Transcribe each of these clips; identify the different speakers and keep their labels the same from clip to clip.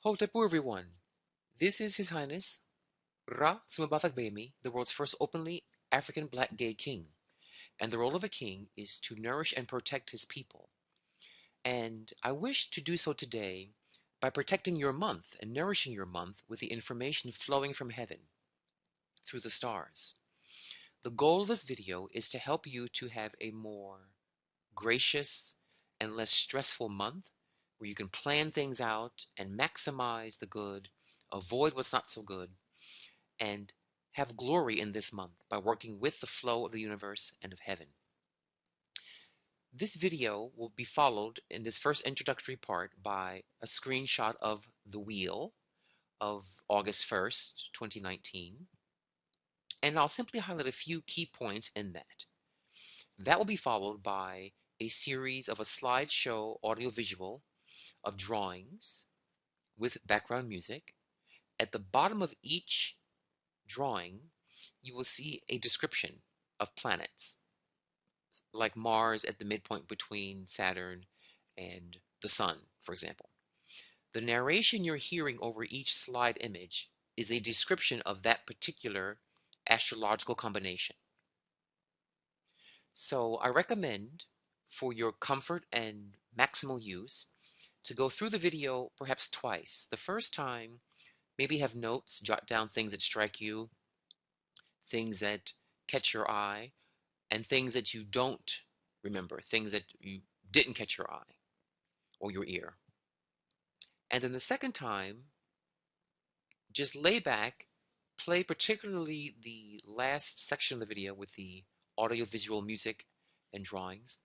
Speaker 1: Hotepu everyone. This is His Highness Ra Sumabathagbemi, the world's first openly African black gay king. And the role of a king is to nourish and protect his people. And I wish to do so today by protecting your month and nourishing your month with the information flowing from heaven through the stars. The goal of this video is to help you to have a more gracious and less stressful month where you can plan things out and maximize the good, avoid what's not so good, and have glory in this month by working with the flow of the universe and of heaven. This video will be followed in this first introductory part by a screenshot of the wheel of August 1st, 2019, and I'll simply highlight a few key points in that. That will be followed by a series of a slideshow audiovisual of drawings with background music. At the bottom of each drawing, you will see a description of planets, like Mars at the midpoint between Saturn and the Sun, for example. The narration you're hearing over each slide image is a description of that particular astrological combination. So I recommend, for your comfort and maximal use, to go through the video perhaps twice. The first time, maybe have notes, jot down things that strike you, things that catch your eye, and things that you don't remember, things that you didn't catch your eye or your ear. And then the second time, just lay back, play particularly the last section of the video with the audio-visual music and drawings,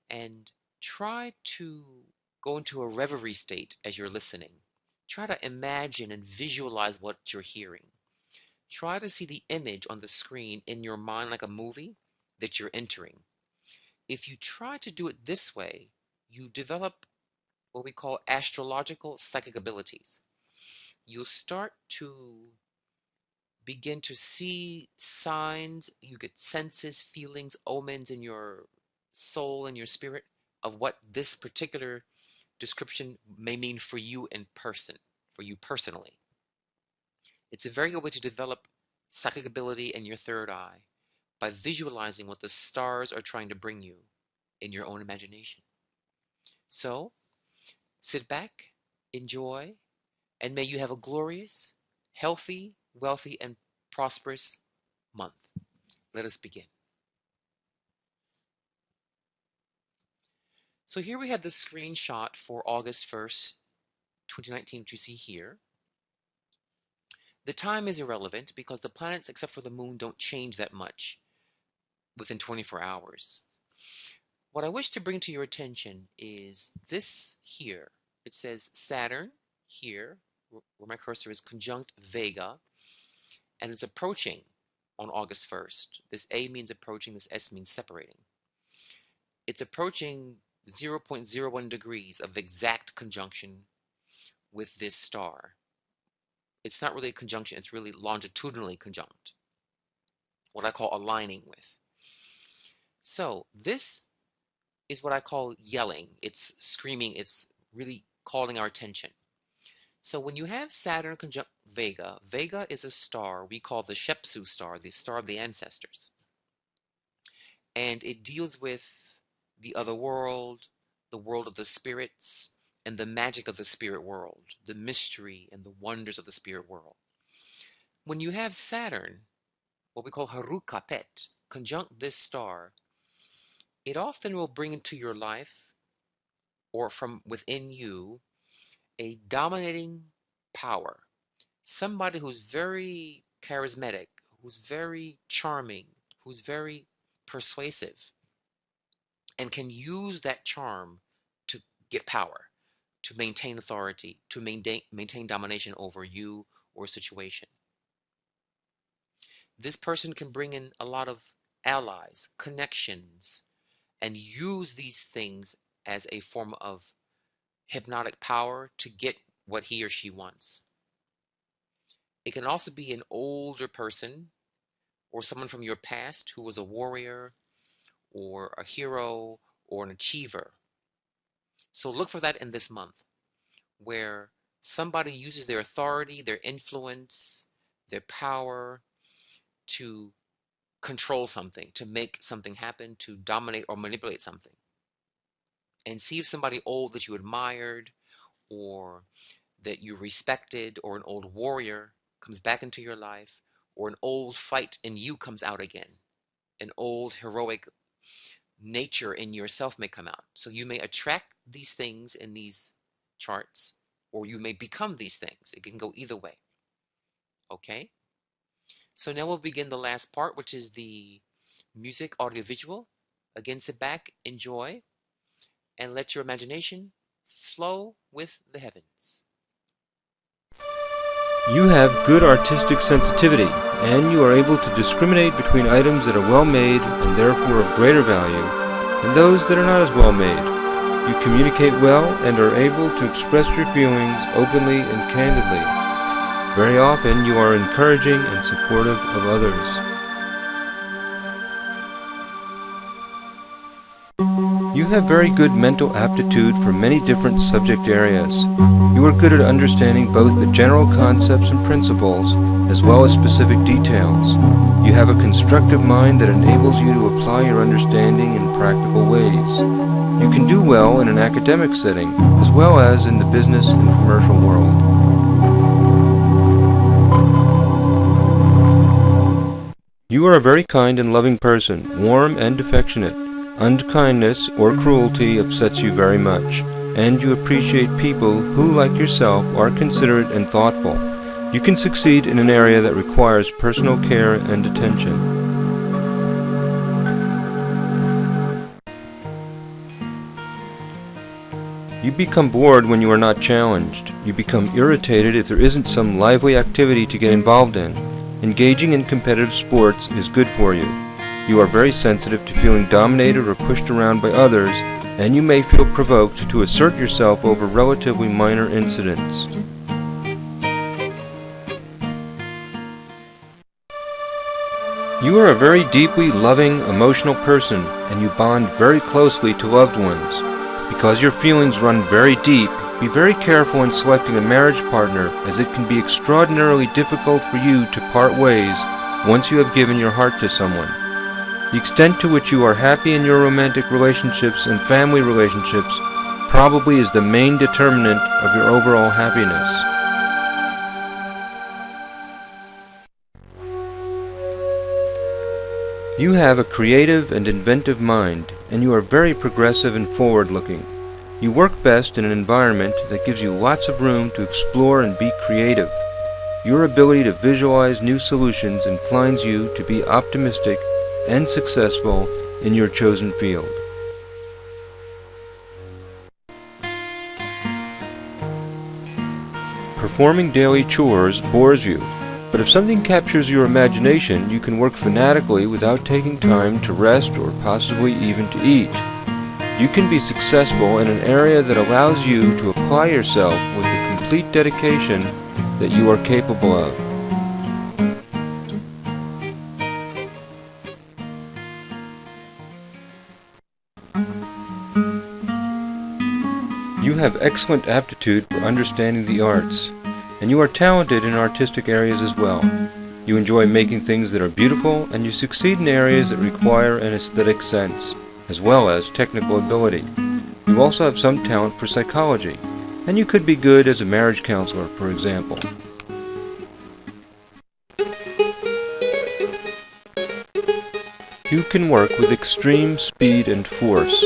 Speaker 1: and try to go into a reverie state as you're listening. Try to imagine and visualize what you're hearing. Try to see the image on the screen in your mind like a movie that you're entering. If you try to do it this way, you develop what we call astrological psychic abilities. You'll start to begin to see signs, you get senses, feelings, omens in your soul and your spirit of what this particular description may mean for you in person, for you personally. It's a very good way to develop psychic ability in your third eye by visualizing what the stars are trying to bring you in your own imagination. So, sit back, enjoy, and may you have a glorious, healthy, wealthy, and prosperous month. Let us begin. So here we have the screenshot for August 1st, 2019, which you see here. The time is irrelevant because the planets, except for the moon, don't change that much within 24 hours. What I wish to bring to your attention is this here. It says Saturn here, where my cursor is, conjunct Vega, and it's approaching on August 1st. This A means approaching, this S means separating. It's approaching 0.01 degrees of exact conjunction with this star. It's not really a conjunction, it's really longitudinally conjunct, what I call aligning with. So this is what I call yelling. It's screaming, it's really calling our attention. So when you have Saturn conjunct Vega, Vega is a star we call the Shepsu star, the star of the ancestors. And it deals with the other world, the world of the spirits, and the magic of the spirit world, the mystery and the wonders of the spirit world. When you have Saturn, what we call Harukapet, conjunct this star, it often will bring into your life, or from within you, a dominating power. Somebody who's very charismatic, who's very charming, who's very persuasive, and can use that charm to get power, to maintain authority, to maintain domination over you or a situation. This person can bring in a lot of allies, connections, and use these things as a form of hypnotic power to get what he or she wants. It can also be an older person or someone from your past who was a warrior or a hero or an achiever. So look for that in this month, where somebody uses their authority, their influence, their power to control something, to make something happen, to dominate or manipulate something. And see if somebody old that you admired or that you respected, or an old warrior comes back into your life, or an old fight in you comes out again. An old heroic nature in yourself may come out. So you may attract these things in these charts, or you may become these things. It can go either way. Okay? So now we'll begin the last part, which is the music audiovisual. Again, sit back, enjoy, and let your imagination flow with the heavens.
Speaker 2: You have good artistic sensitivity, and you are able to discriminate between items that are well made and therefore of greater value, and those that are not as well made. You communicate well and are able to express your feelings openly and candidly. Very often you are encouraging and supportive of others. You have very good mental aptitude for many different subject areas. You are good at understanding both the general concepts and principles, as well as specific details. You have a constructive mind that enables you to apply your understanding in practical ways. You can do well in an academic setting, as well as in the business and commercial world. You are a very kind and loving person, warm and affectionate. Unkindness or cruelty upsets you very much, and you appreciate people who, like yourself, are considerate and thoughtful. You can succeed in an area that requires personal care and attention. You become bored when you are not challenged. You become irritated if there isn't some lively activity to get involved in. Engaging in competitive sports is good for you. You are very sensitive to feeling dominated or pushed around by others, and you may feel provoked to assert yourself over relatively minor incidents. You are a very deeply loving, emotional person, and you bond very closely to loved ones. Because your feelings run very deep, be very careful in selecting a marriage partner, as it can be extraordinarily difficult for you to part ways once you have given your heart to someone. The extent to which you are happy in your romantic relationships and family relationships probably is the main determinant of your overall happiness. You have a creative and inventive mind, and you are very progressive and forward-looking. You work best in an environment that gives you lots of room to explore and be creative. Your ability to visualize new solutions inclines you to be optimistic and successful in your chosen field. Performing daily chores bores you, but if something captures your imagination, you can work fanatically without taking time to rest or possibly even to eat. You can be successful in an area that allows you to apply yourself with the complete dedication that you are capable of. You have excellent aptitude for understanding the arts, and you are talented in artistic areas as well. You enjoy making things that are beautiful, and you succeed in areas that require an aesthetic sense, as well as technical ability. You also have some talent for psychology, and you could be good as a marriage counselor, for example. You can work with extreme speed and force.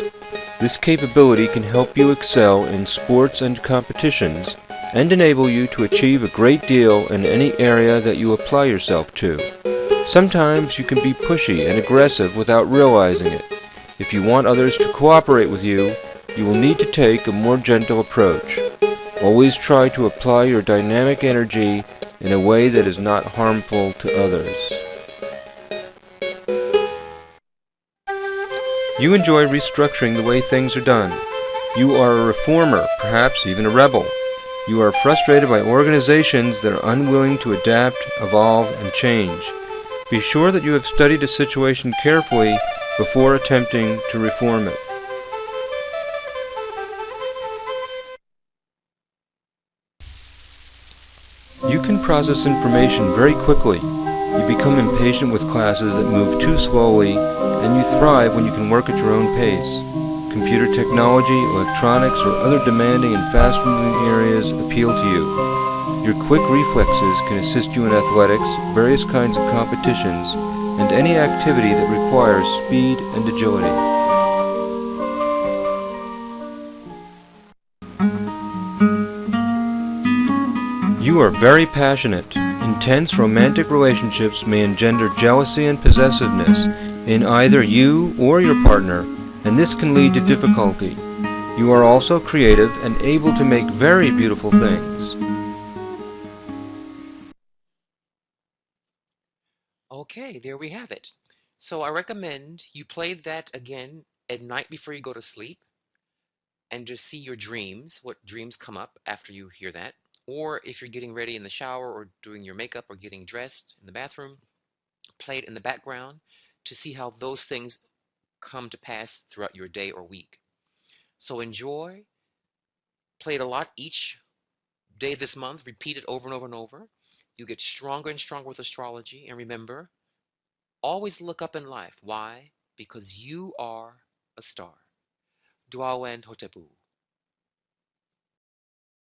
Speaker 2: This capability can help you excel in sports and competitions, and enable you to achieve a great deal in any area that you apply yourself to. Sometimes you can be pushy and aggressive without realizing it. If you want others to cooperate with you, you will need to take a more gentle approach. Always try to apply your dynamic energy in a way that is not harmful to others. You enjoy restructuring the way things are done. You are a reformer, perhaps even a rebel. You are frustrated by organizations that are unwilling to adapt, evolve, and change. Be sure that you have studied a situation carefully before attempting to reform it. You can process information very quickly. You become impatient with classes that move too slowly, and you thrive when you can work at your own pace. Computer technology, electronics, or other demanding and fast-moving areas appeal to you. Your quick reflexes can assist you in athletics, various kinds of competitions, and any activity that requires speed and agility. You are very passionate. Intense romantic relationships may engender jealousy and possessiveness in either you or your partner, and this can lead to difficulty. You are also creative and able to make very beautiful things.
Speaker 1: Okay, there we have it. So I recommend you play that again at night before you go to sleep and just see your dreams, what dreams come up after you hear that. Or if you're getting ready in the shower or doing your makeup or getting dressed in the bathroom, play it in the background to see how those things come to pass throughout your day or week. So enjoy, play it a lot each day this month, repeat it over and over and over. You get stronger and stronger with astrology. And remember, always look up in life. Why? Because you are a star. Duawen Hotepu.